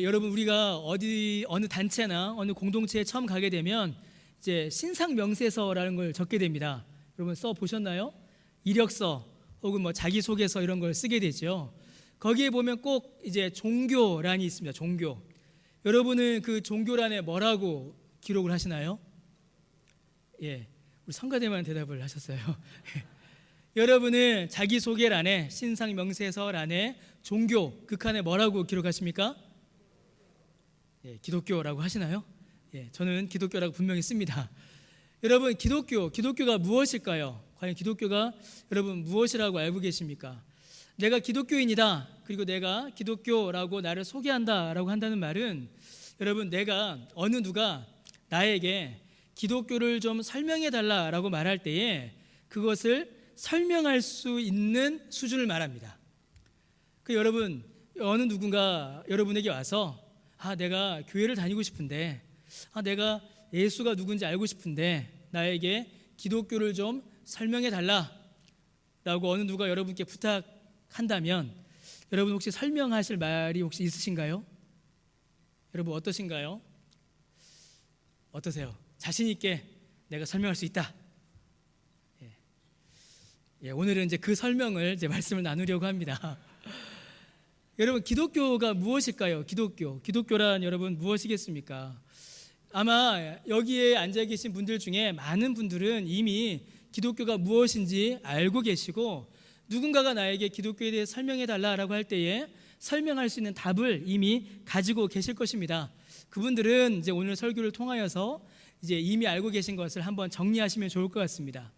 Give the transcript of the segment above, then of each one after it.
여러분 우리가 어느 단체나 어느 공동체에 처음 가게 되면 이제 신상 명세서라는 걸 적게 됩니다. 여러분 써 보셨나요? 이력서 혹은 뭐 자기소개서 이런 걸 쓰게 되죠. 거기에 보면 꼭 이제 종교란이 있습니다. 종교. 여러분은 그 종교란에 뭐라고 기록을 하시나요? 우리 성가대만 대답을 하셨어요. 여러분은 자기소개란에 신상 명세서란에 종교 그 칸에 뭐라고 기록하십니까? 기독교라고 하시나요? 저는 기독교라고 분명히 씁니다. 여러분 기독교가 무엇일까요? 과연 기독교가 여러분 무엇이라고 알고 계십니까? 내가 기독교인이다, 그리고 내가 기독교라고 나를 소개한다라고 한다는 말은 여러분 어느 누가 나에게 기독교를 좀 설명해 달라라고 말할 때에 그것을 설명할 수 있는 수준을 말합니다. 여러분 어느 누군가 여러분에게 와서 내가 교회를 다니고 싶은데 내가 예수가 누군지 알고 싶은데 나에게 기독교를 좀 설명해 달라라고 어느 누가 여러분께 부탁한다면 여러분 혹시 설명하실 말이 혹시 있으신가요? 여러분 어떠신가요? 어떠세요? 자신 있게 내가 설명할 수 있다. 오늘은 이제 그 설명을 말씀을 나누려고 합니다. 여러분 기독교가 무엇일까요? 기독교란 여러분 무엇이겠습니까? 아마 여기에 앉아 계신 분들 중에 많은 분들은 이미 기독교가 무엇인지 알고 계시고 누군가가 나에게 기독교에 대해 설명해 달라라고 할 때에 설명할 수 있는 답을 이미 가지고 계실 것입니다. 그분들은 이제 오늘 설교를 통하여서 이제 이미 알고 계신 것을 한번 정리하시면 좋을 것 같습니다.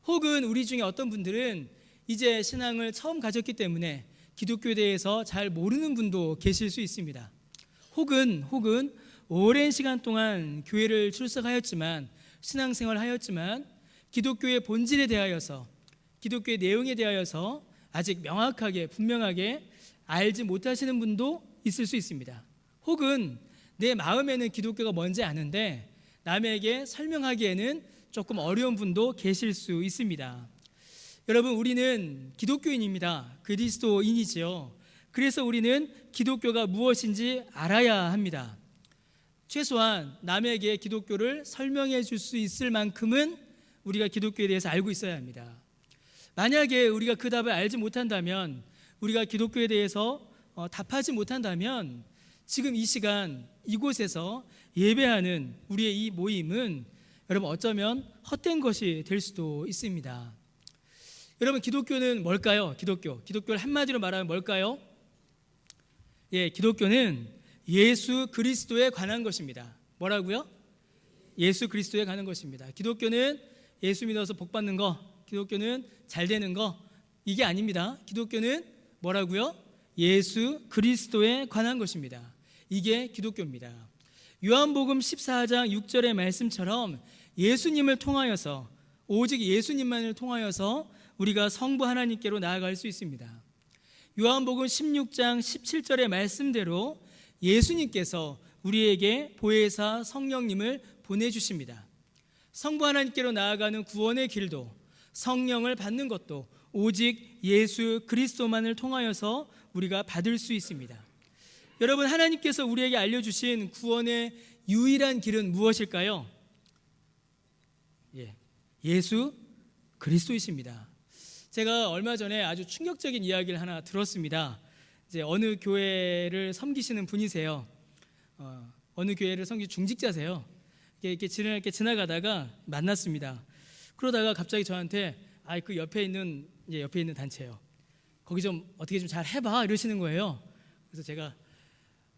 혹은 우리 중에 어떤 분들은 이제 신앙을 처음 가졌기 때문에 기독교에 대해서 잘 모르는 분도 계실 수 있습니다. 혹은 오랜 시간 동안 교회를 출석하였지만 신앙생활을 하였지만 기독교의 본질에 대하여서 기독교의 내용에 대하여서 아직 명확하게 분명하게 알지 못하시는 분도 있을 수 있습니다. 혹은 내 마음에는 기독교가 뭔지 아는데 남에게 설명하기에는 조금 어려운 분도 계실 수 있습니다. 여러분 우리는 기독교인입니다. 그리스도인이지요. 그래서 우리는 기독교가 무엇인지 알아야 합니다. 최소한 남에게 기독교를 설명해 줄 수 있을 만큼은 우리가 기독교에 대해서 알고 있어야 합니다. 만약에 우리가 그 답을 알지 못한다면 우리가 기독교에 대해서 답하지 못한다면 지금 이 시간 이곳에서 예배하는 우리의 이 모임은 여러분 어쩌면 헛된 것이 될 수도 있습니다. 여러분 기독교는 뭘까요? 기독교를 한마디로 말하면 뭘까요? 기독교는 예수 그리스도에 관한 것입니다. 뭐라고요? 예수 그리스도에 관한 것입니다. 기독교는 예수 믿어서 복 받는 거, 기독교는 잘 되는 거, 이게 아닙니다. 기독교는 뭐라고요? 예수 그리스도에 관한 것입니다. 이게 기독교입니다. 요한복음 14장 6절의 말씀처럼 예수님을 통하여서 오직 예수님만을 통하여서 우리가 성부 하나님께로 나아갈 수 있습니다. 요한복음 16장 17절의 말씀대로 예수님께서 우리에게 보혜사 성령님을 보내주십니다. 성부 하나님께로 나아가는 구원의 길도 성령을 받는 것도 오직 예수 그리스도만을 통하여서 우리가 받을 수 있습니다. 여러분 하나님께서 우리에게 알려주신 구원의 유일한 길은 무엇일까요? 예수 그리스도이십니다. 제가 얼마 전에 아주 충격적인 이야기를 하나 들었습니다. 이제 어느 교회를 섬기시는 분이세요. 어느 교회를 섬기 중직자세요. 이렇게 지나가다가 만났습니다. 그러다가 갑자기 저한테 그 옆에 있는 단체예요. 거기 좀 어떻게 좀 잘 해봐 이러시는 거예요. 그래서 제가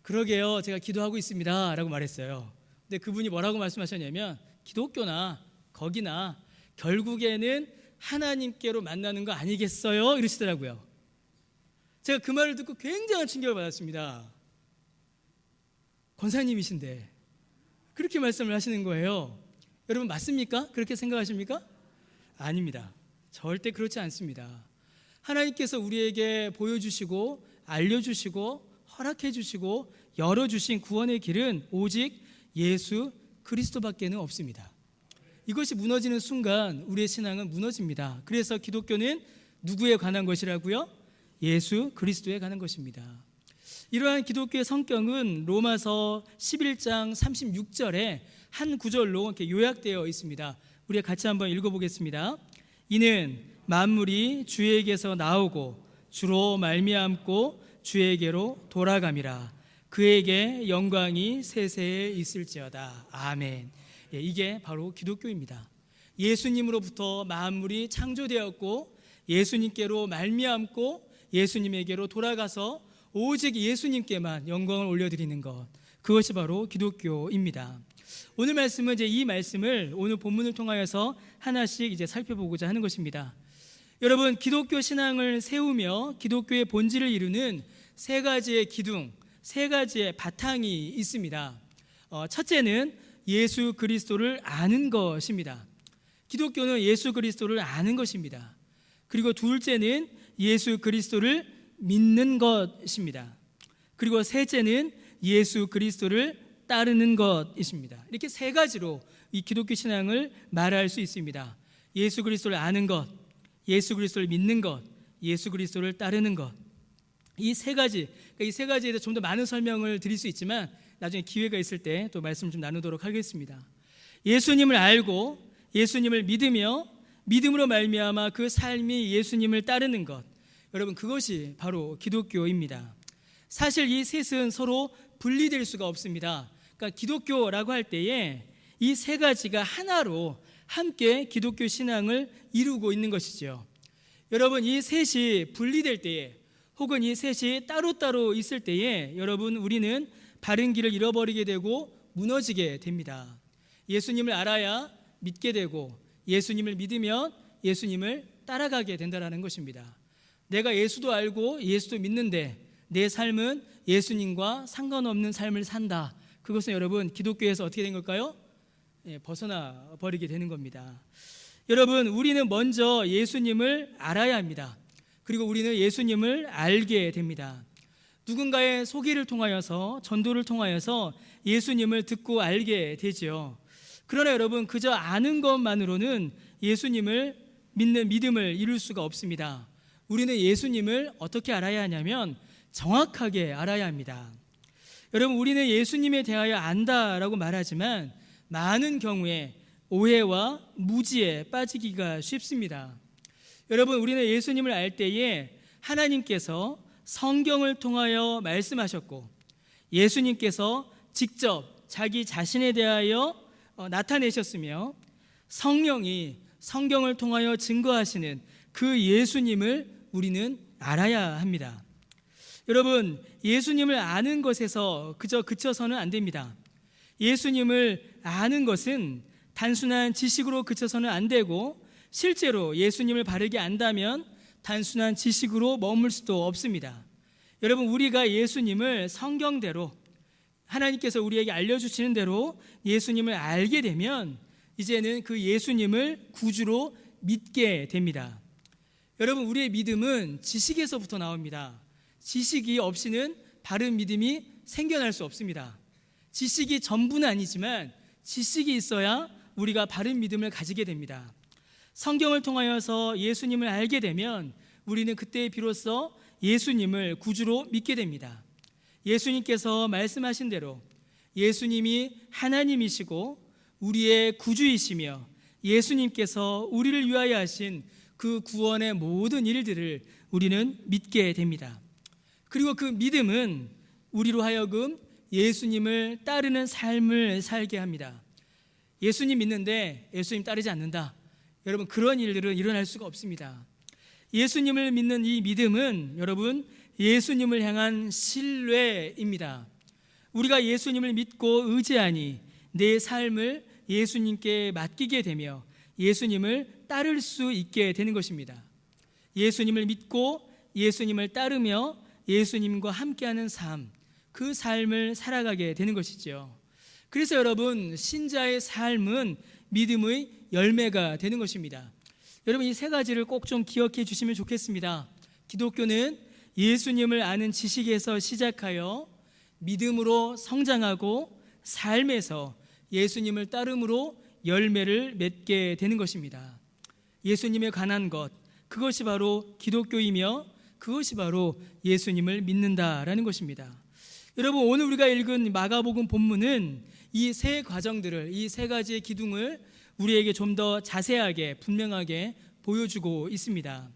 그러게요, 제가 기도하고 있습니다라고 말했어요. 근데 그분이 뭐라고 말씀하셨냐면 기독교나 거기나 결국에는 하나님께로 만나는 거 아니겠어요? 이러시더라고요. 제가 그 말을 듣고 굉장한 충격을 받았습니다. 권사님이신데 그렇게 말씀을 하시는 거예요. 여러분 맞습니까? 그렇게 생각하십니까? 아닙니다. 절대 그렇지 않습니다. 하나님께서 우리에게 보여주시고 알려주시고 허락해주시고 열어주신 구원의 길은 오직 예수 그리스도밖에는 없습니다. 이것이 무너지는 순간 우리의 신앙은 무너집니다. 그래서 기독교는 누구에 관한 것이라고요? 예수 그리스도에 관한 것입니다. 이러한 기독교의 성격은 로마서 11장 36절에 한 구절로 이렇게 요약되어 있습니다. 우리 같이 한번 읽어보겠습니다. 이는 만물이 주에게서 나오고 주로 말미암고 주에게로 돌아감이라. 그에게 영광이 세세에 있을지어다. 아멘. 이게 바로 기독교입니다. 예수님으로부터 만물이 창조되었고 예수님께로 말미암고 예수님에게로 돌아가서 오직 예수님께만 영광을 올려드리는 것, 그것이 바로 기독교입니다. 오늘 말씀은 이제 이 말씀을 오늘 본문을 통하여서 하나씩 이제 살펴보고자 하는 것입니다. 여러분, 기독교 신앙을 세우며 기독교의 본질을 이루는 세 가지의 기둥, 세 가지의 바탕이 있습니다. 첫째는 예수 그리스도를 아는 것입니다. 기독교는 예수 그리스도를 아는 것입니다. 그리고 둘째는 예수 그리스도를 믿는 것입니다. 그리고 셋째는 예수 그리스도를 따르는 것이십니다. 이렇게 세 가지로 이 기독교 신앙을 말할 수 있습니다. 예수 그리스도를 아는 것, 예수 그리스도를 믿는 것, 예수 그리스도를 따르는 것. 이 세 가지에 대해서 좀 더 많은 설명을 드릴 수 있지만 나중에 기회가 있을 때 또 말씀 좀 나누도록 하겠습니다. 예수님을 알고 예수님을 믿으며 믿음으로 말미암아 그 삶이 예수님을 따르는 것, 여러분, 그것이 바로 기독교입니다. 사실 이 셋은 서로 분리될 수가 없습니다. 그러니까 기독교라고 할 때에 이 세 가지가 하나로 함께 기독교 신앙을 이루고 있는 것이죠. 여러분, 이 셋이 분리될 때에 혹은 이 셋이 따로따로 있을 때에 여러분, 우리는 바른 길을 잃어버리게 되고 무너지게 됩니다. 예수님을 알아야 믿게 되고 예수님을 믿으면 예수님을 따라가게 된다는 것입니다. 내가 예수도 알고 예수도 믿는데 내 삶은 예수님과 상관없는 삶을 산다. 그것은 여러분, 기독교에서 어떻게 된 걸까요? 벗어나 버리게 되는 겁니다. 여러분, 우리는 먼저 예수님을 알아야 합니다. 그리고 우리는 예수님을 알게 됩니다. 누군가의 소개를 통하여서, 전도를 통하여서 예수님을 듣고 알게 되죠. 그러나 여러분, 그저 아는 것만으로는 예수님을 믿는 믿음을 이룰 수가 없습니다. 우리는 예수님을 어떻게 알아야 하냐면 정확하게 알아야 합니다. 여러분, 우리는 예수님에 대하여 안다라고 말하지만 많은 경우에 오해와 무지에 빠지기가 쉽습니다. 여러분, 우리는 예수님을 알 때에 하나님께서 성경을 통하여 말씀하셨고 예수님께서 직접 자기 자신에 대하여 나타내셨으며 성령이 성경을 통하여 증거하시는 그 예수님을 우리는 알아야 합니다. 여러분, 예수님을 아는 것에서 그저 그쳐서는 안 됩니다. 예수님을 아는 것은 단순한 지식으로 그쳐서는 안 되고 실제로 예수님을 바르게 안다면 단순한 지식으로 머물 수도 없습니다. 여러분, 우리가 예수님을 성경대로 하나님께서 우리에게 알려주시는 대로 예수님을 알게 되면 이제는 그 예수님을 구주로 믿게 됩니다. 여러분, 우리의 믿음은 지식에서부터 나옵니다. 지식이 없이는 바른 믿음이 생겨날 수 없습니다. 지식이 전부는 아니지만 지식이 있어야 우리가 바른 믿음을 가지게 됩니다. 성경을 통하여서 예수님을 알게 되면 우리는 그때 비로소 예수님을 구주로 믿게 됩니다. 예수님께서 말씀하신 대로 예수님이 하나님이시고 우리의 구주이시며 예수님께서 우리를 위하여 하신 그 구원의 모든 일들을 우리는 믿게 됩니다. 그리고 그 믿음은 우리로 하여금 예수님을 따르는 삶을 살게 합니다. 예수님 믿는데 예수님 따르지 않는다. 여러분, 그런 일들은 일어날 수가 없습니다. 예수님을 믿는 이 믿음은 여러분, 예수님을 향한 신뢰입니다. 우리가 예수님을 믿고 의지하니 내 삶을 예수님께 맡기게 되며 예수님을 따를 수 있게 되는 것입니다. 예수님을 믿고 예수님을 따르며 예수님과 함께하는 삶, 그 삶을 살아가게 되는 것이죠. 그래서 여러분, 신자의 삶은 믿음의 열매가 되는 것입니다. 여러분, 이 세 가지를 꼭 좀 기억해 주시면 좋겠습니다. 기독교는 예수님을 아는 지식에서 시작하여 믿음으로 성장하고 삶에서 예수님을 따름으로 열매를 맺게 되는 것입니다. 예수님에 관한 것, 그것이 바로 기독교이며 그것이 바로 예수님을 믿는다라는 것입니다. 여러분, 오늘 우리가 읽은 마가복음 본문은 이 세 과정들을, 이 세 가지의 기둥을 우리에게 좀 더 자세하게 분명하게 보여주고 있습니다.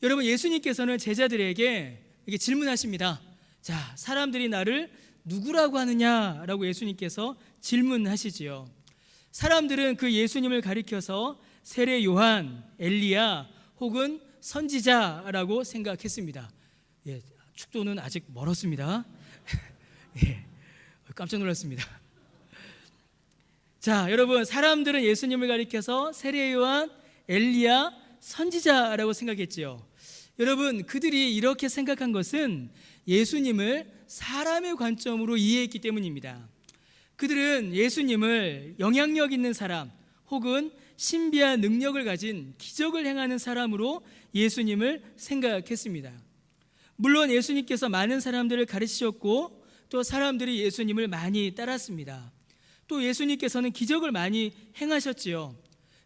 여러분, 예수님께서는 제자들에게 이렇게 질문하십니다. 자, 사람들이 나를 누구라고 하느냐라고 예수님께서 질문하시지요. 사람들은 그 예수님을 가리켜서 세례 요한, 엘리야 혹은 선지자라고 생각했습니다. 예, 축도는 아직 멀었습니다. 예, 깜짝 놀랐습니다. 자, 여러분, 사람들은 예수님을 가리켜서 세례 요한, 엘리야, 선지자라고 생각했지요. 여러분, 그들이 이렇게 생각한 것은 예수님을 사람의 관점으로 이해했기 때문입니다. 그들은 예수님을 영향력 있는 사람 혹은 신비한 능력을 가진 기적을 행하는 사람으로 예수님을 생각했습니다. 물론 예수님께서 많은 사람들을 가르치셨고 또 사람들이 예수님을 많이 따랐습니다. 또 예수님께서는 기적을 많이 행하셨지요.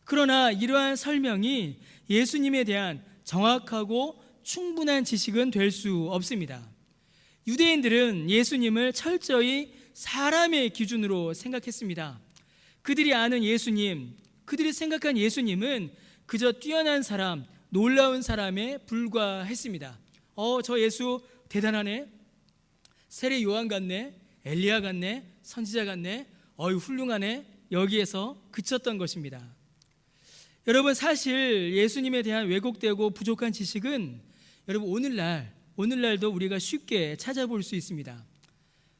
그러나 이러한 설명이 예수님에 대한 정확하고 충분한 지식은 될 수 없습니다. 유대인들은 예수님을 철저히 사람의 기준으로 생각했습니다. 그들이 아는 예수님, 그들이 생각한 예수님은 그저 뛰어난 사람, 놀라운 사람에 불과했습니다. 저 예수 대단하네, 세례 요한 같네, 엘리야 같네, 선지자 같네, 훌륭하네, 여기에서 그쳤던 것입니다. 여러분, 사실 예수님에 대한 왜곡되고 부족한 지식은 여러분 오늘날도 우리가 쉽게 찾아볼 수 있습니다.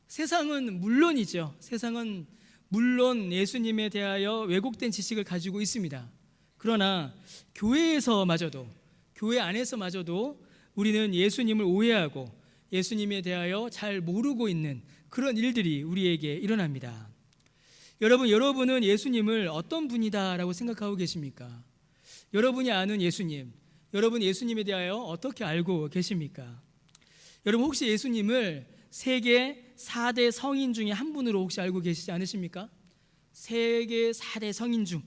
세상은 물론이죠. 세상은 물론 예수님에 대하여 왜곡된 지식을 가지고 있습니다. 그러나 교회에서마저도, 교회 안에서마저도 우리는 예수님을 오해하고 예수님에 대하여 잘 모르고 있는 그런 일들이 우리에게 일어납니다. 여러분은 예수님을 어떤 분이다라고 생각하고 계십니까? 여러분이 아는 예수님, 여러분 예수님에 대하여 어떻게 알고 계십니까? 여러분, 혹시 예수님을 세계 4대 성인 중에 한 분으로 혹시 알고 계시지 않으십니까? 세계 4대 성인 중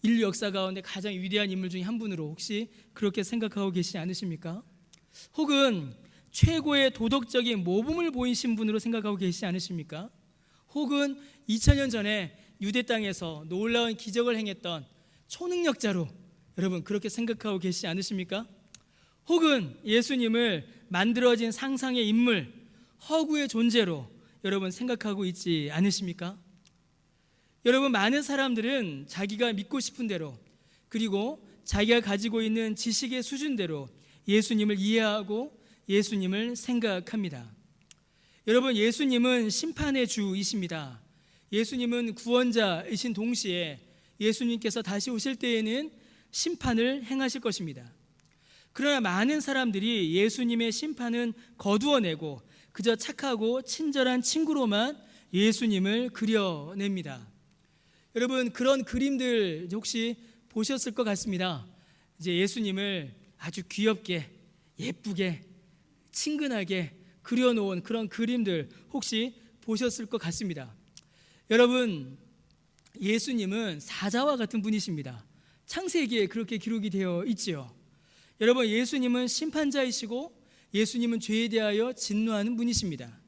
인류 역사 가운데 가장 위대한 인물 중에 한 분으로 혹시 그렇게 생각하고 계시지 않으십니까? 혹은 최고의 도덕적인 모범을 보이신 분으로 생각하고 계시지 않으십니까? 혹은 2000년 전에 유대 땅에서 놀라운 기적을 행했던 초능력자로 여러분 그렇게 생각하고 계시지 않으십니까? 혹은 예수님을 만들어진 상상의 인물, 허구의 존재로 여러분 생각하고 있지 않으십니까? 여러분, 많은 사람들은 자기가 믿고 싶은 대로 그리고 자기가 가지고 있는 지식의 수준대로 예수님을 이해하고 예수님을 생각합니다. 여러분, 예수님은 심판의 주이십니다. 예수님은 구원자이신 동시에 예수님께서 다시 오실 때에는 심판을 행하실 것입니다. 그러나 많은 사람들이 예수님의 심판은 거두어내고 그저 착하고 친절한 친구로만 예수님을 그려냅니다. 여러분, 그런 그림들 혹시 보셨을 것 같습니다. 이제 예수님을 아주 귀엽게, 예쁘게, 친근하게 그려놓은 그런 그림들 혹시 보셨을 것 같습니다. 여러분, 예수님은 사자와 같은 분이십니다. 창세기에 그렇게 기록이 되어 있지요. 여러분, 예수님은 심판자이시고 예수님은 죄에 대하여 진노하는 분이십니다.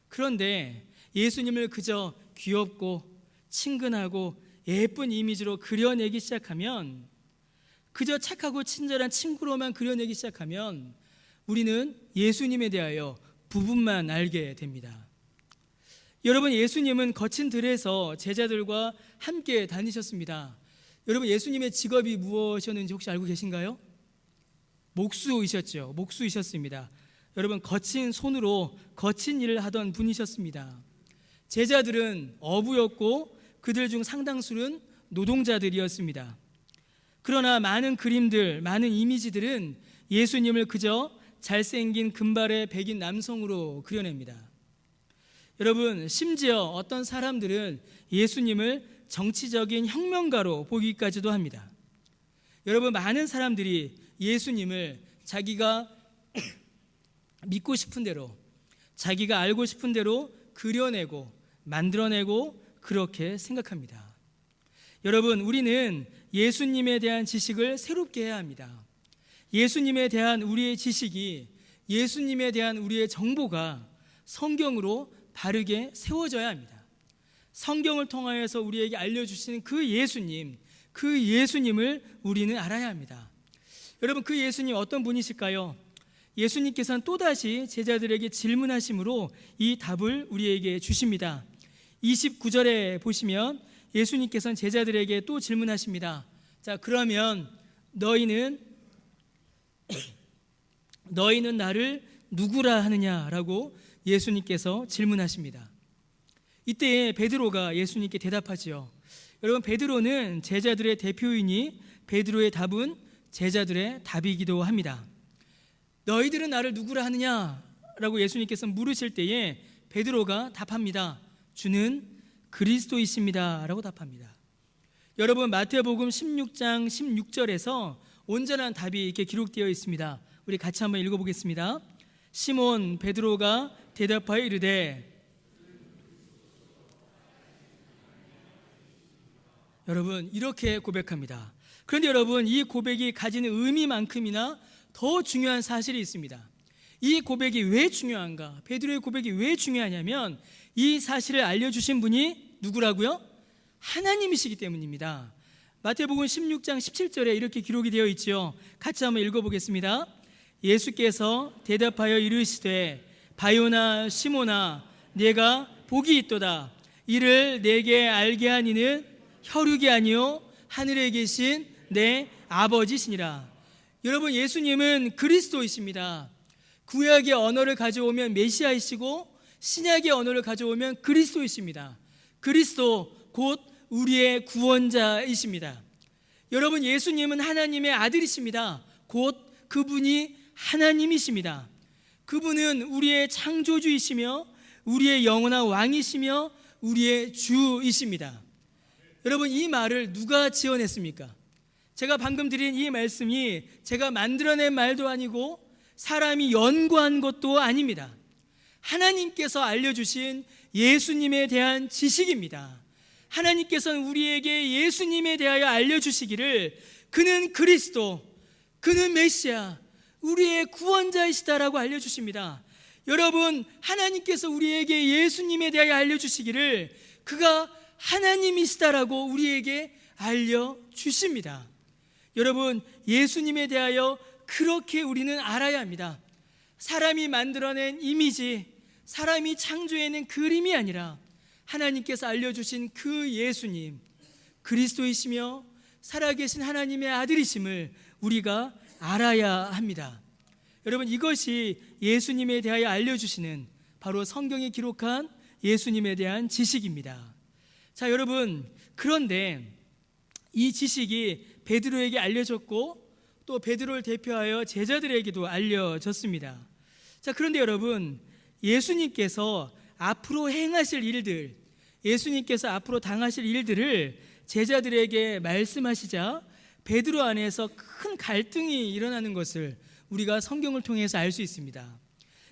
그런데 예수님을 그저 귀엽고 친근하고 예쁜 이미지로 그려내기 시작하면, 그저 착하고 친절한 친구로만 그려내기 시작하면 우리는 예수님에 대하여 부분만 알게 됩니다. 여러분, 예수님은 거친 들에서 제자들과 함께 다니셨습니다. 여러분, 예수님의 직업이 무엇이었는지 혹시 알고 계신가요? 목수이셨죠. 목수이셨습니다. 여러분, 거친 손으로 거친 일을 하던 분이셨습니다. 제자들은 어부였고 그들 중 상당수는 노동자들이었습니다. 그러나 많은 그림들, 많은 이미지들은 예수님을 그저 잘생긴 금발의 백인 남성으로 그려냅니다. 여러분, 심지어 어떤 사람들은 예수님을 정치적인 혁명가로 보기까지도 합니다. 여러분, 많은 사람들이 예수님을 자기가 믿고 싶은 대로, 자기가 알고 싶은 대로 그려내고 만들어내고 그렇게 생각합니다. 여러분, 우리는 예수님에 대한 지식을 새롭게 해야 합니다. 예수님에 대한 우리의 지식이, 예수님에 대한 우리의 정보가 성경으로 바르게 세워져야 합니다. 성경을 통하여서 우리에게 알려주시는 그 예수님을 우리는 알아야 합니다. 여러분, 그 예수님 어떤 분이실까요? 예수님께서는 또다시 제자들에게 질문하심으로 이 답을 우리에게 주십니다. 29절에 보시면 예수님께서는 제자들에게 또 질문하십니다. 자, 그러면 너희는 나를 누구라 하느냐라고 예수님께서 질문하십니다. 이때 베드로가 예수님께 대답하지요. 여러분, 베드로는 제자들의 대표이니 베드로의 답은 제자들의 답이기도 합니다. 너희들은 나를 누구라 하느냐라고 예수님께서 물으실 때에 베드로가 답합니다. 주는 그리스도이십니다 라고 답합니다. 여러분, 마태복음 16장 16절에서 온전한 답이 이렇게 기록되어 있습니다. 우리 같이 한번 읽어보겠습니다. 시몬 베드로가 대답하여 이르되, 여러분, 이렇게 고백합니다. 그런데 여러분, 이 고백이 가지는 의미만큼이나 더 중요한 사실이 있습니다. 이 고백이 왜 중요한가? 베드로의 고백이 왜 중요하냐면 이 사실을 알려주신 분이 누구라고요? 하나님이시기 때문입니다. 마태복음 16장 17절에 이렇게 기록이 되어 있지요. 같이 한번 읽어보겠습니다. 예수께서 대답하여 이르시되, 바요나 시몬아, 내가 복이 있도다. 이를 내게 알게 한 이는 혈육이 아니요 하늘에 계신 내 아버지시니라. 여러분, 예수님은 그리스도이십니다. 구약의 언어를 가져오면 메시아이시고 신약의 언어를 가져오면 그리스도이십니다. 그리스도 곧 우리의 구원자이십니다. 여러분, 예수님은 하나님의 아들이십니다. 곧 그분이 하나님이십니다. 그분은 우리의 창조주이시며 우리의 영원한 왕이시며 우리의 주이십니다. 여러분, 이 말을 누가 지어냈습니까? 제가 방금 드린 이 말씀이 제가 만들어낸 말도 아니고 사람이 연구한 것도 아닙니다. 하나님께서 알려주신 예수님에 대한 지식입니다. 하나님께서는 우리에게 예수님에 대하여 알려주시기를 그는 그리스도, 그는 메시아, 우리의 구원자이시다라고 알려주십니다. 여러분, 하나님께서 우리에게 예수님에 대하여 알려주시기를 그가 하나님이시다라고 우리에게 알려주십니다. 여러분, 예수님에 대하여 그렇게 우리는 알아야 합니다. 사람이 만들어낸 이미지, 사람이 창조해낸 그림이 아니라 하나님께서 알려주신 그 예수님, 그리스도이시며 살아계신 하나님의 아들이심을 우리가 알아야 합니다. 여러분, 이것이 예수님에 대하여 알려주시는 바로 성경에 기록한 예수님에 대한 지식입니다. 자, 여러분, 그런데 이 지식이 베드로에게 알려졌고 또 베드로를 대표하여 제자들에게도 알려졌습니다. 자, 그런데 여러분, 예수님께서 앞으로 행하실 일들, 예수님께서 앞으로 당하실 일들을 제자들에게 말씀하시자 베드로 안에서 큰 갈등이 일어나는 것을 우리가 성경을 통해서 알 수 있습니다.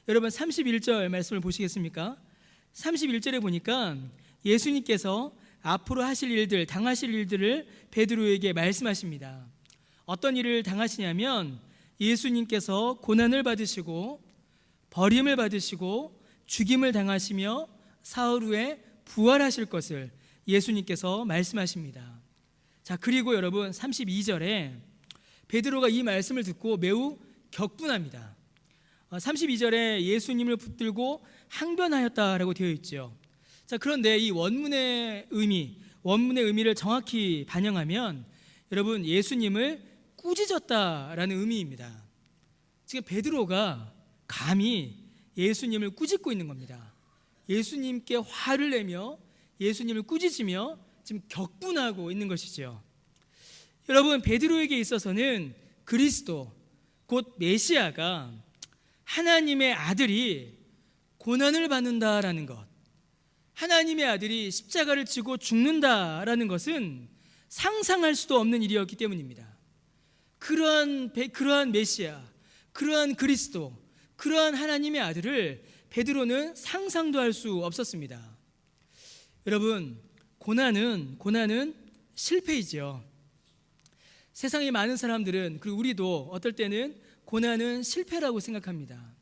여러분, 31절 말씀을 보시겠습니까? 31절에 보니까 예수님께서 앞으로 하실 일들, 당하실 일들을 베드로에게 말씀하십니다. 어떤 일을 당하시냐면 예수님께서 고난을 받으시고 버림을 받으시고 죽임을 당하시며 사흘 후에 부활하실 것을 예수님께서 말씀하십니다. 자, 그리고 여러분, 32절에 베드로가 이 말씀을 듣고 매우 격분합니다. 32절에 예수님을 붙들고 항변하였다라고 되어 있죠. 자, 그런데 이 원문의 의미를 정확히 반영하면 여러분, 예수님을 꾸짖었다라는 의미입니다. 지금 베드로가 감히 예수님을 꾸짖고 있는 겁니다. 예수님께 화를 내며 예수님을 꾸짖으며 지금 격분하고 있는 것이죠. 여러분, 베드로에게 있어서는 그리스도 곧 메시아가 하나님의 아들이 고난을 받는다라는 것, 하나님의 아들이 십자가를 지고 죽는다라는 것은 상상할 수도 없는 일이었기 때문입니다. 그러한 메시아, 그러한 그리스도, 그러한 하나님의 아들을 베드로는 상상도 할 수 없었습니다. 여러분, 고난은 실패이지요. 세상의 많은 사람들은, 그리고 우리도 어떨 때는 고난은 실패라고 생각합니다.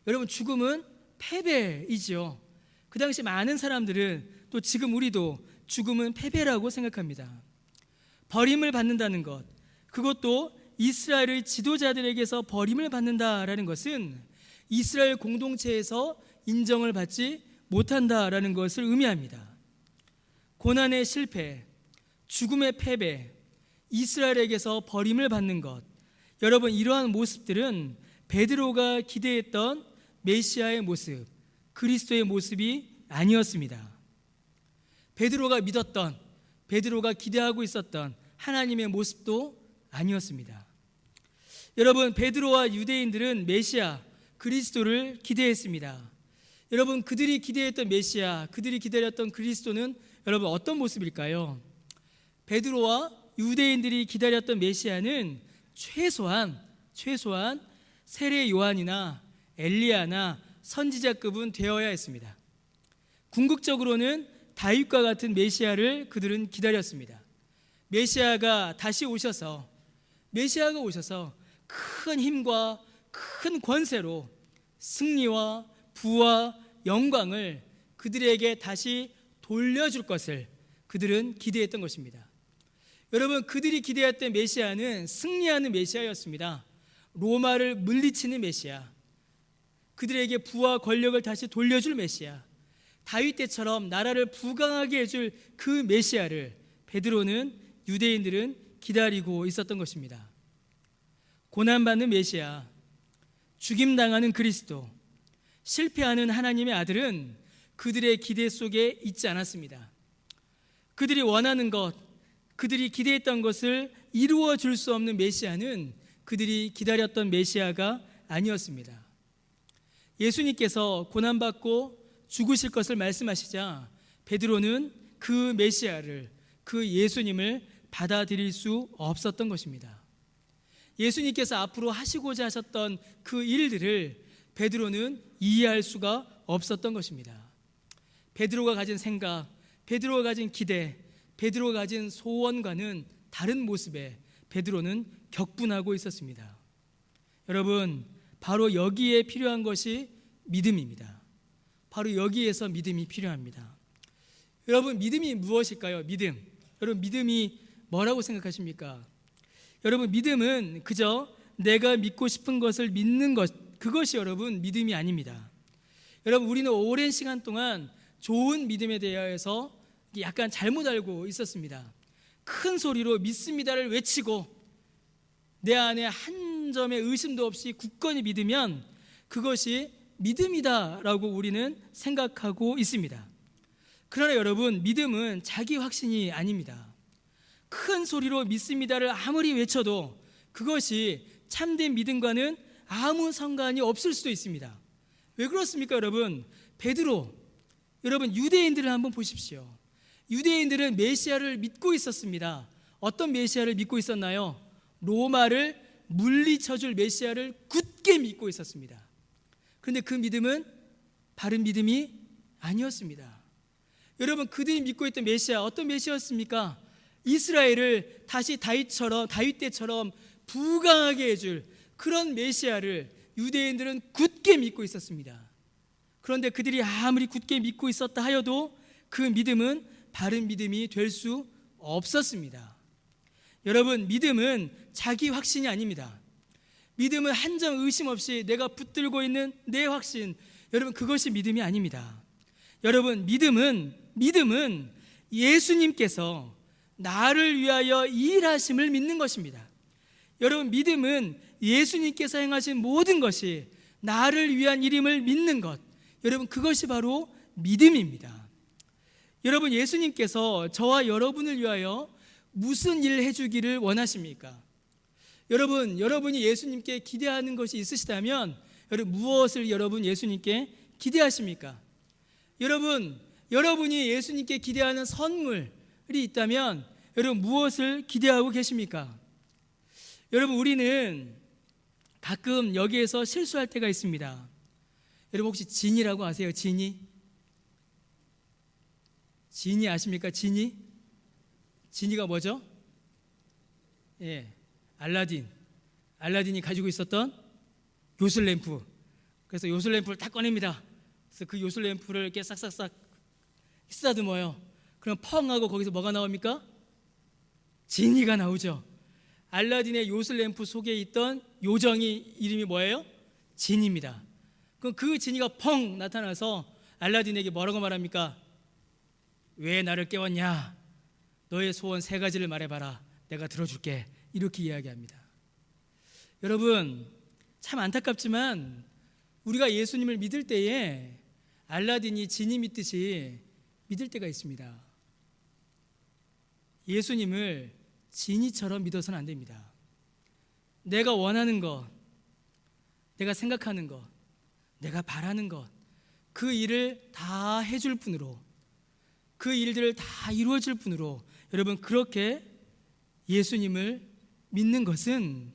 여러분, 죽음은 패배이지요. 그 당시 많은 사람들은, 또 지금 우리도 죽음은 패배라고 생각합니다. 버림을 받는다는 것, 그것도 이스라엘의 지도자들에게서 버림을 받는다라는 것은 이스라엘 공동체에서 인정을 받지 못한다라는 것을 의미합니다. 고난의 실패, 죽음의 패배, 이스라엘에게서 버림을 받는 것, 여러분, 이러한 모습들은 베드로가 기대했던 메시아의 모습, 그리스도의 모습이 아니었습니다. 베드로가 믿었던, 베드로가 기대하고 있었던 하나님의 모습도 아니었습니다. 여러분, 베드로와 유대인들은 메시아 그리스도를 기대했습니다. 여러분, 그들이 기대했던 메시아, 그들이 기다렸던 그리스도는 여러분 어떤 모습일까요? 베드로와 유대인들이 기다렸던 메시아는 최소한 세례 요한이나 엘리야나 선지자급은 되어야 했습니다. 궁극적으로는 다윗과 같은 메시아를 그들은 기다렸습니다. 메시아가 오셔서 큰 힘과 큰 권세로 승리와 부와 영광을 그들에게 다시 돌려줄 것을 그들은 기대했던 것입니다. 여러분, 그들이 기대했던 메시아는 승리하는 메시아였습니다. 로마를 물리치는 메시아, 그들에게 부와 권력을 다시 돌려줄 메시아, 다윗 때처럼 나라를 부강하게 해줄 그 메시아를 베드로는, 유대인들은 기다리고 있었던 것입니다. 고난받는 메시아, 죽임당하는 그리스도, 실패하는 하나님의 아들은 그들의 기대 속에 있지 않았습니다. 그들이 원하는 것, 그들이 기대했던 것을 이루어 줄 수 없는 메시아는 그들이 기다렸던 메시아가 아니었습니다. 예수님께서 고난받고 죽으실 것을 말씀하시자 베드로는 그 메시아를, 그 예수님을 받아들일 수 없었던 것입니다. 예수님께서 앞으로 하시고자 하셨던 그 일들을 베드로는 이해할 수가 없었던 것입니다. 베드로가 가진 생각, 베드로가 가진 기대, 베드로가 가진 소원과는 다른 모습에 베드로는 격분하고 있었습니다. 여러분, 바로 여기에 필요한 것이 믿음입니다. 바로 여기에서 믿음이 필요합니다. 여러분, 믿음이 무엇일까요? 믿음. 여러분, 믿음이 뭐라고 생각하십니까? 여러분, 믿음은 그저 내가 믿고 싶은 것을 믿는 것, 그것이 여러분 믿음이 아닙니다. 여러분, 우리는 오랜 시간 동안 좋은 믿음에 대해서 약간 잘못 알고 있었습니다. 큰 소리로 믿습니다를 외치고 내 안에 한 점의 의심도 없이 굳건히 믿으면 그것이 믿음이다라고 우리는 생각하고 있습니다. 그러나 여러분, 믿음은 자기 확신이 아닙니다. 큰 소리로 믿습니다를 아무리 외쳐도 그것이 참된 믿음과는 아무 상관이 없을 수도 있습니다. 왜 그렇습니까, 여러분? 베드로, 여러분, 유대인들을 한번 보십시오. 유대인들은 메시아를 믿고 있었습니다. 어떤 메시아를 믿고 있었나요? 로마를 물리쳐줄 메시아를 굳게 믿고 있었습니다. 그런데 그 믿음은 바른 믿음이 아니었습니다. 여러분, 그들이 믿고 있던 메시아, 어떤 메시아였습니까? 이스라엘을 다시 다윗 때처럼 부강하게 해줄 그런 메시아를 유대인들은 굳게 믿고 있었습니다. 그런데 그들이 아무리 굳게 믿고 있었다 하여도 그 믿음은 바른 믿음이 될 수 없었습니다. 여러분, 믿음은 자기 확신이 아닙니다. 믿음은 한 점 의심 없이 내가 붙들고 있는 내 확신, 여러분, 그것이 믿음이 아닙니다. 여러분, 믿음은 예수님께서 나를 위하여 일하심을 믿는 것입니다. 여러분, 믿음은 예수님께서 행하신 모든 것이 나를 위한 일임을 믿는 것, 여러분, 그것이 바로 믿음입니다. 여러분, 예수님께서 저와 여러분을 위하여 무슨 일을 해주기를 원하십니까? 여러분이 예수님께 기대하는 것이 있으시다면 여러분, 무엇을 여러분 예수님께 기대하십니까? 여러분이 예수님께 기대하는 선물이 있다면 여러분, 무엇을 기대하고 계십니까? 여러분, 우리는 가끔 여기에서 실수할 때가 있습니다. 여러분, 혹시 진이라고 아세요? 진이 아십니까? 진이가 뭐죠? 알라딘이 가지고 있었던 요술램프. 그래서 요술램프를 딱 꺼냅니다. 그래서 그 요술램프를 이렇게 싹싹싹 쓰다듬어요. 그럼 펑 하고 거기서 뭐가 나옵니까? 지니가 나오죠. 알라딘의 요술램프 속에 있던 요정이 이름이 뭐예요? 지니입니다. 그럼 그 지니가 펑 나타나서 알라딘에게 뭐라고 말합니까? 왜 나를 깨웠냐? 너의 소원 3가지를 말해봐라. 내가 들어줄게. 이렇게 이야기합니다. 여러분, 참 안타깝지만 우리가 예수님을 믿을 때에 알라딘이 지니 믿듯이 믿을 때가 있습니다. 예수님을 지니처럼 믿어서는 안 됩니다. 내가 원하는 것, 내가 생각하는 것, 내가 바라는 것, 그 일을 다 해줄 뿐으로, 그 일들을 다 이루어질 뿐으로 여러분, 그렇게 예수님을 믿는 것은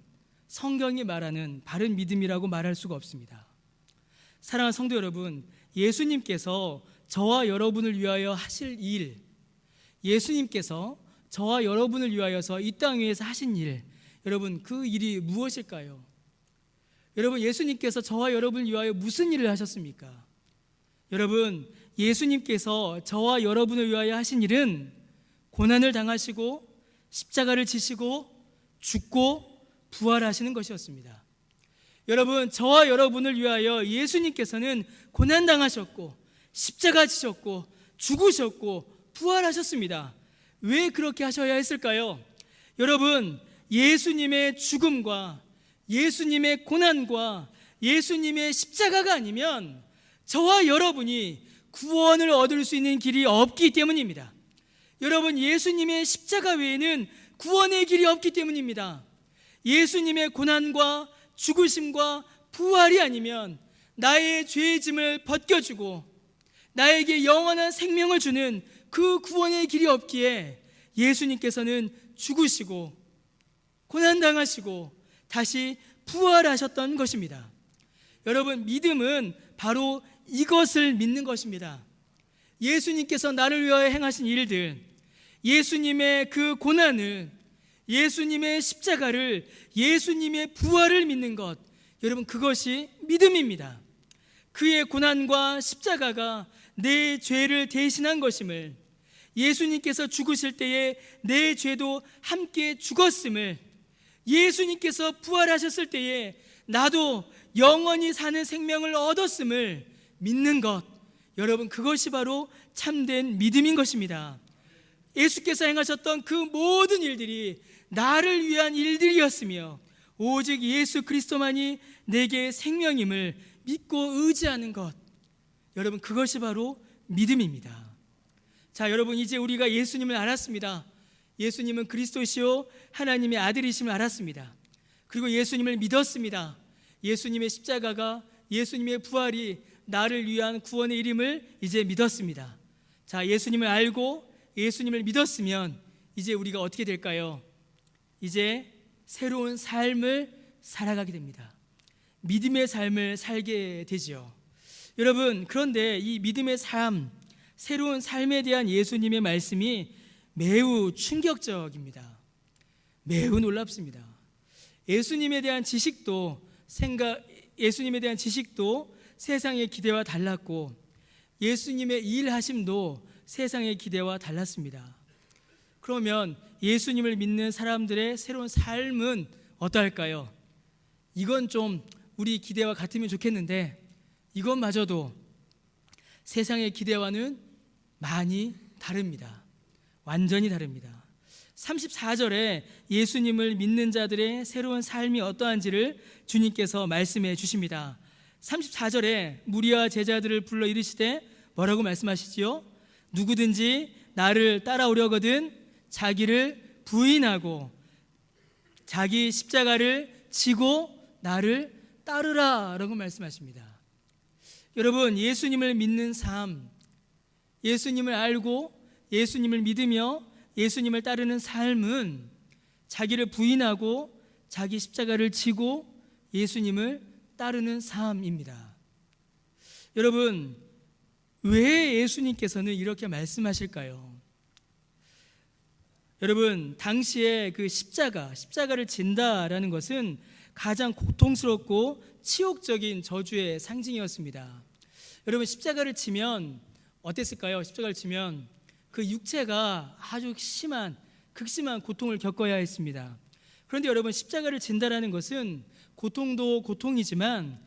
성경이 말하는 바른 믿음이라고 말할 수가 없습니다. 사랑하는 성도 여러분, 예수님께서 저와 여러분을 위하여 하실 일, 예수님께서 저와 여러분을 위하여서 이 땅 위에서 하신 일, 여러분 그 일이 무엇일까요? 여러분, 예수님께서 저와 여러분을 위하여 무슨 일을 하셨습니까? 여러분, 예수님께서 저와 여러분을 위하여 하신 일은 고난을 당하시고 십자가를 지시고 죽고 부활하시는 것이었습니다. 여러분, 저와 여러분을 위하여 예수님께서는 고난 당하셨고 십자가 지셨고 죽으셨고 부활하셨습니다. 왜 그렇게 하셔야 했을까요? 여러분, 예수님의 죽음과 예수님의 고난과 예수님의 십자가가 아니면 저와 여러분이 구원을 얻을 수 있는 길이 없기 때문입니다. 여러분, 예수님의 십자가 외에는 구원의 길이 없기 때문입니다. 예수님의 고난과 죽으심과 부활이 아니면 나의 죄의 짐을 벗겨주고 나에게 영원한 생명을 주는 그 구원의 길이 없기에 예수님께서는 죽으시고 고난당하시고 다시 부활하셨던 것입니다. 여러분, 믿음은 바로 이것을 믿는 것입니다. 예수님께서 나를 위하여 행하신 일들, 예수님의 그 고난을, 예수님의 십자가를, 예수님의 부활을 믿는 것, 여러분 그것이 믿음입니다. 그의 고난과 십자가가 내 죄를 대신한 것임을, 예수님께서 죽으실 때에 내 죄도 함께 죽었음을, 예수님께서 부활하셨을 때에 나도 영원히 사는 생명을 얻었음을 믿는 것, 여러분 그것이 바로 참된 믿음인 것입니다. 예수께서 행하셨던 그 모든 일들이 나를 위한 일들이었으며 오직 예수 그리스도만이 내게 생명임을 믿고 의지하는 것, 여러분 그것이 바로 믿음입니다. 자, 여러분, 이제 우리가 예수님을 알았습니다. 예수님은 그리스도시요 하나님의 아들이심을 알았습니다. 그리고 예수님을 믿었습니다. 예수님의 십자가가, 예수님의 부활이 나를 위한 구원의 이름을 이제 믿었습니다. 자, 예수님을 알고 예수님을 믿었으면 이제 우리가 어떻게 될까요? 이제 새로운 삶을 살아가게 됩니다. 믿음의 삶을 살게 되지요. 여러분, 그런데 이 믿음의 삶, 새로운 삶에 대한 예수님의 말씀이 매우 충격적입니다. 매우 놀랍습니다. 예수님에 대한 지식도 세상의 기대와 달랐고 예수님의 일하심도 세상의 기대와 달랐습니다. 그러면 예수님을 믿는 사람들의 새로운 삶은 어떠할까요? 이건 좀 우리 기대와 같으면 좋겠는데 이것마저도 세상의 기대와는 많이 다릅니다. 완전히 다릅니다. 34절에 예수님을 믿는 자들의 새로운 삶이 어떠한지를 주님께서 말씀해 주십니다. 34절에 무리와 제자들을 불러 이르시되 뭐라고 말씀하시지요? 누구든지 나를 따라오려거든 자기를 부인하고 자기 십자가를 지고 나를 따르라 라고 말씀하십니다. 여러분, 예수님을 믿는 삶, 예수님을 알고 예수님을 믿으며 예수님을 따르는 삶은 자기를 부인하고 자기 십자가를 지고 예수님을 따르는 삶입니다. 여러분, 왜 예수님께서는 이렇게 말씀하실까요? 여러분, 당시에 그 십자가를 진다라는 것은 가장 고통스럽고 치욕적인 저주의 상징이었습니다. 여러분, 십자가를 치면 어땠을까요? 십자가를 치면 그 육체가 아주 극심한 고통을 겪어야 했습니다. 그런데 여러분, 십자가를 진다라는 것은 고통도 고통이지만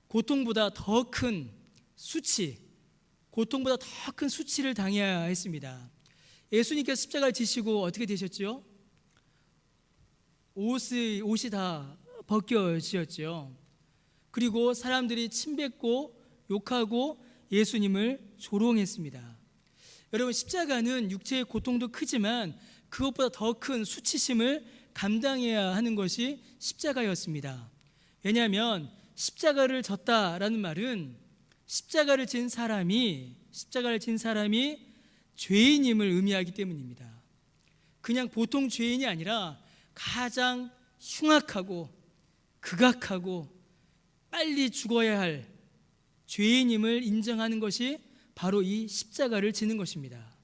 고통보다 더 큰 수치를 당해야 했습니다. 예수님께서 십자가를 지시고 어떻게 되셨죠? 옷이 다 벗겨지었죠. 그리고 사람들이 침뱉고 욕하고 예수님을 조롱했습니다. 여러분, 십자가는 육체의 고통도 크지만 그것보다 더 큰 수치심을 감당해야 하는 것이 십자가였습니다. 왜냐하면 십자가를 졌다라는 말은 십자가를 진 사람이 죄인임을 의미하기 때문입니다. 그냥 보통 죄인이 아니라 가장 흉악하고 극악하고 빨리 죽어야 할 죄인임을 인정하는 것이 바로 이 십자가를 지는 것입니다.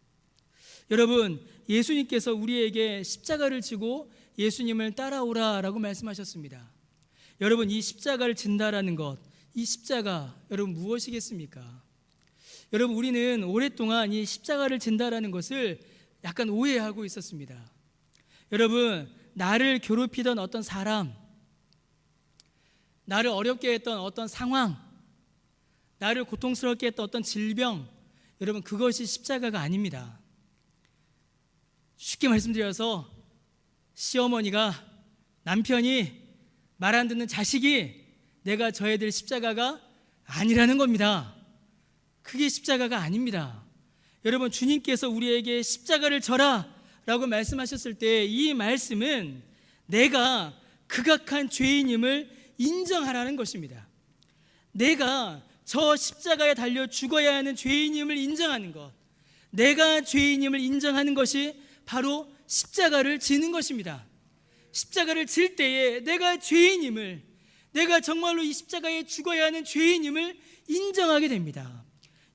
여러분, 예수님께서 우리에게 십자가를 지고 예수님을 따라오라라고 말씀하셨습니다. 여러분, 이 십자가를 진다라는 것, 이 십자가 여러분 무엇이겠습니까? 여러분, 우리는 오랫동안 이 십자가를 진다라는 것을 약간 오해하고 있었습니다. 여러분, 나를 괴롭히던 어떤 사람, 나를 어렵게 했던 어떤 상황, 나를 고통스럽게 했던 어떤 질병, 여러분, 그것이 십자가가 아닙니다. 쉽게 말씀드려서 시어머니가, 남편이, 말 안 듣는 자식이 내가 져야 될 십자가가 아니라는 겁니다. 그게 십자가가 아닙니다. 여러분, 주님께서 우리에게 십자가를 져라 라고 말씀하셨을 때 이 말씀은 내가 극악한 죄인임을 인정하라는 것입니다. 내가 저 십자가에 달려 죽어야 하는 죄인임을 인정하는 것, 내가 죄인임을 인정하는 것이 바로 십자가를 지는 것입니다. 십자가를 질 때에 내가 죄인임을, 내가 정말로 이 십자가에 죽어야 하는 죄인임을 인정하게 됩니다.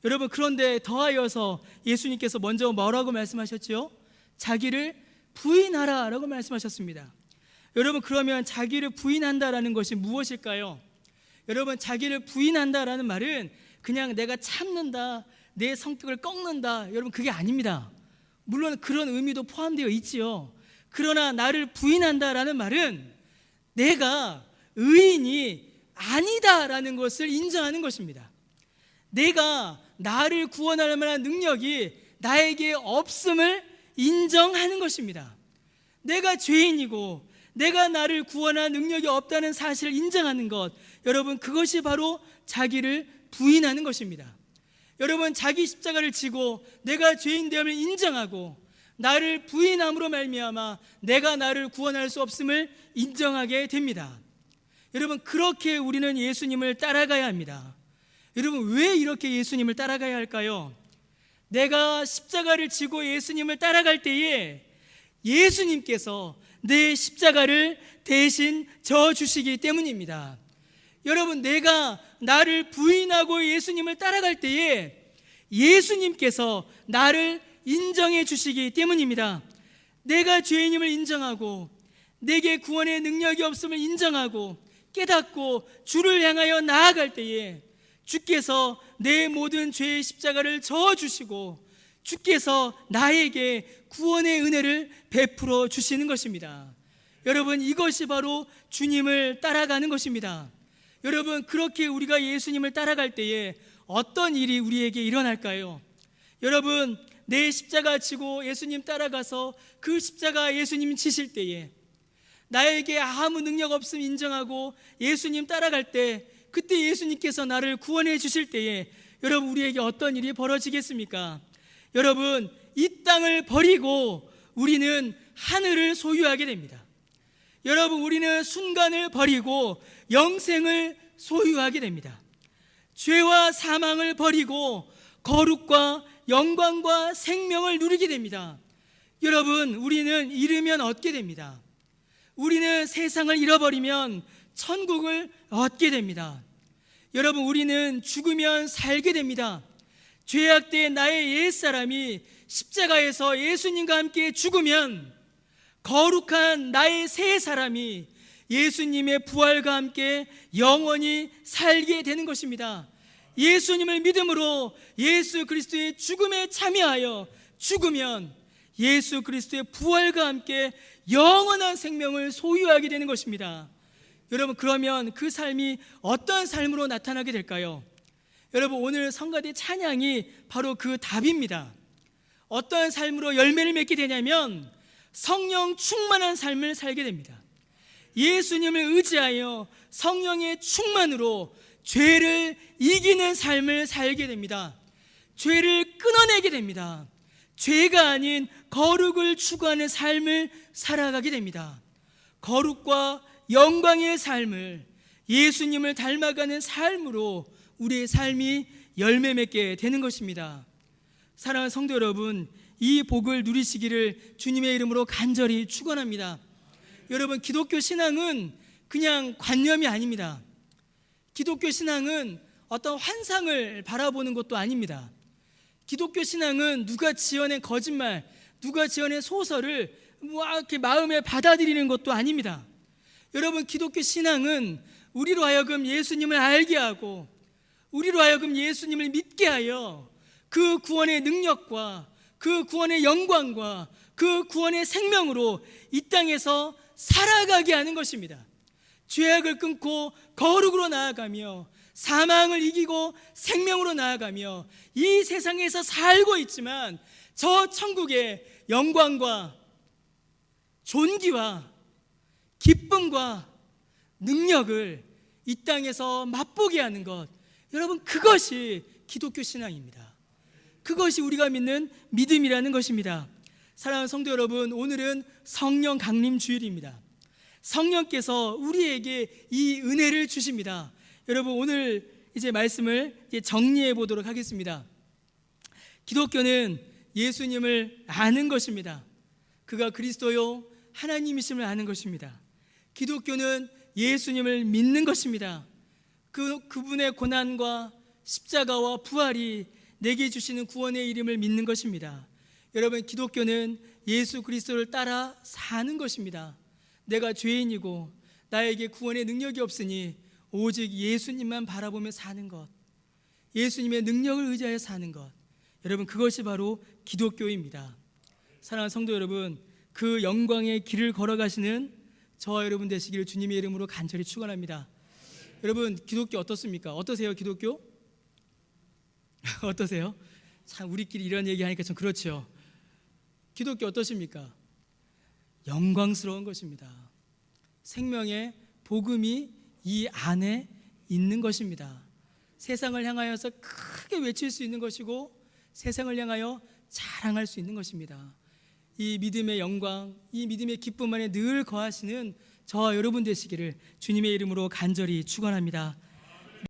여러분, 그런데 더하여서 예수님께서 먼저 뭐라고 말씀하셨죠? 자기를 부인하라라고 말씀하셨습니다. 여러분, 그러면 자기를 부인한다라는 것이 무엇일까요? 여러분, 자기를 부인한다라는 말은 그냥 내가 참는다, 내 성격을 꺾는다, 여러분, 그게 아닙니다. 물론 그런 의미도 포함되어 있지요. 그러나 나를 부인한다라는 말은 내가 의인이 아니다라는 것을 인정하는 것입니다. 내가 나를 구원할 만한 능력이 나에게 없음을 인정하는 것입니다. 내가 죄인이고 내가 나를 구원할 능력이 없다는 사실을 인정하는 것, 여러분, 그것이 바로 자기를 부인하는 것입니다. 여러분, 자기 십자가를 지고 내가 죄인됨을 인정하고 나를 부인함으로 말미암아 내가 나를 구원할 수 없음을 인정하게 됩니다. 여러분, 그렇게 우리는 예수님을 따라가야 합니다. 여러분, 왜 이렇게 예수님을 따라가야 할까요? 내가 십자가를 지고 예수님을 따라갈 때에 예수님께서 내 십자가를 대신 져주시기 때문입니다. 여러분, 내가 나를 부인하고 예수님을 따라갈 때에 예수님께서 나를 인정해 주시기 때문입니다. 내가 죄인임을 인정하고 내게 구원의 능력이 없음을 인정하고 깨닫고 주를 향하여 나아갈 때에 주께서 내 모든 죄의 십자가를 져주시고 주께서 나에게 구원의 은혜를 베풀어 주시는 것입니다. 여러분, 이것이 바로 주님을 따라가는 것입니다. 여러분, 그렇게 우리가 예수님을 따라갈 때에 어떤 일이 우리에게 일어날까요? 여러분, 내 십자가 지고 예수님 따라가서 그 십자가 예수님 지실 때에 나에게 아무 능력 없음 인정하고 예수님 따라갈 때, 그때 예수님께서 나를 구원해 주실 때에 여러분, 우리에게 어떤 일이 벌어지겠습니까? 여러분, 이 땅을 버리고 우리는 하늘을 소유하게 됩니다. 여러분, 우리는 순간을 버리고 영생을 소유하게 됩니다. 죄와 사망을 버리고 거룩과 영광과 생명을 누리게 됩니다. 여러분, 우리는 잃으면 얻게 됩니다. 우리는 세상을 잃어버리면 천국을 얻게 됩니다. 여러분, 우리는 죽으면 살게 됩니다. 죄악된 나의 옛사람이 십자가에서 예수님과 함께 죽으면 거룩한 나의 새 사람이 예수님의 부활과 함께 영원히 살게 되는 것입니다. 예수님을 믿음으로 예수 그리스도의 죽음에 참여하여 죽으면 예수 그리스도의 부활과 함께 영원한 생명을 소유하게 되는 것입니다. 여러분, 그러면 그 삶이 어떤 삶으로 나타나게 될까요? 여러분, 오늘 성가대 찬양이 바로 그 답입니다. 어떤 삶으로 열매를 맺게 되냐면 성령 충만한 삶을 살게 됩니다. 예수님을 의지하여 성령의 충만으로 죄를 이기는 삶을 살게 됩니다. 죄를 끊어내게 됩니다. 죄가 아닌 거룩을 추구하는 삶을 살아가게 됩니다. 거룩과 영광의 삶을, 예수님을 닮아가는 삶으로 우리의 삶이 열매 맺게 되는 것입니다. 사랑하는 성도 여러분, 이 복을 누리시기를 주님의 이름으로 간절히 축원합니다. 여러분, 기독교 신앙은 그냥 관념이 아닙니다. 기독교 신앙은 어떤 환상을 바라보는 것도 아닙니다. 기독교 신앙은 누가 지어낸 거짓말, 누가 지어낸 소설을 이렇게 마음에 받아들이는 것도 아닙니다. 여러분, 기독교 신앙은 우리로 하여금 예수님을 알게 하고 우리로 하여금 예수님을 믿게 하여 그 구원의 능력과 그 구원의 영광과 그 구원의 생명으로 이 땅에서 살아가게 하는 것입니다. 죄악을 끊고 거룩으로 나아가며 사망을 이기고 생명으로 나아가며 이 세상에서 살고 있지만 저 천국의 영광과 존귀와 기쁨과 능력을 이 땅에서 맛보게 하는 것, 여러분, 그것이 기독교 신앙입니다. 그것이 우리가 믿는 믿음이라는 것입니다. 사랑하는 성도 여러분, 오늘은 성령 강림 주일입니다. 성령께서 우리에게 이 은혜를 주십니다. 여러분, 오늘 이제 말씀을 정리해 보도록 하겠습니다. 기독교는 예수님을 아는 것입니다. 그가 그리스도요 하나님이심을 아는 것입니다. 기독교는 예수님을 믿는 것입니다. 그분의 고난과 십자가와 부활이 내게 주시는 구원의 이름을 믿는 것입니다. 여러분, 기독교는 예수 그리스도를 따라 사는 것입니다. 내가 죄인이고 나에게 구원의 능력이 없으니 오직 예수님만 바라보며 사는 것, 예수님의 능력을 의지하여 사는 것, 여러분, 그것이 바로 기독교입니다. 사랑하는 성도 여러분, 그 영광의 길을 걸어가시는 저와 여러분 되시기를 주님의 이름으로 간절히 축원합니다. 여러분, 기독교 어떻습니까? 어떠세요, 기독교? 어떠세요? 참, 우리끼리 이런 얘기하니까 좀 그렇죠. 기독교 어떠십니까? 영광스러운 것입니다. 생명의 복음이 이 안에 있는 것입니다. 세상을 향하여서 크게 외칠 수 있는 것이고 세상을 향하여 자랑할 수 있는 것입니다. 이 믿음의 영광, 이 믿음의 기쁨 안에 늘 거하시는 저와 여러분 되시기를 주님의 이름으로 간절히 축원합니다.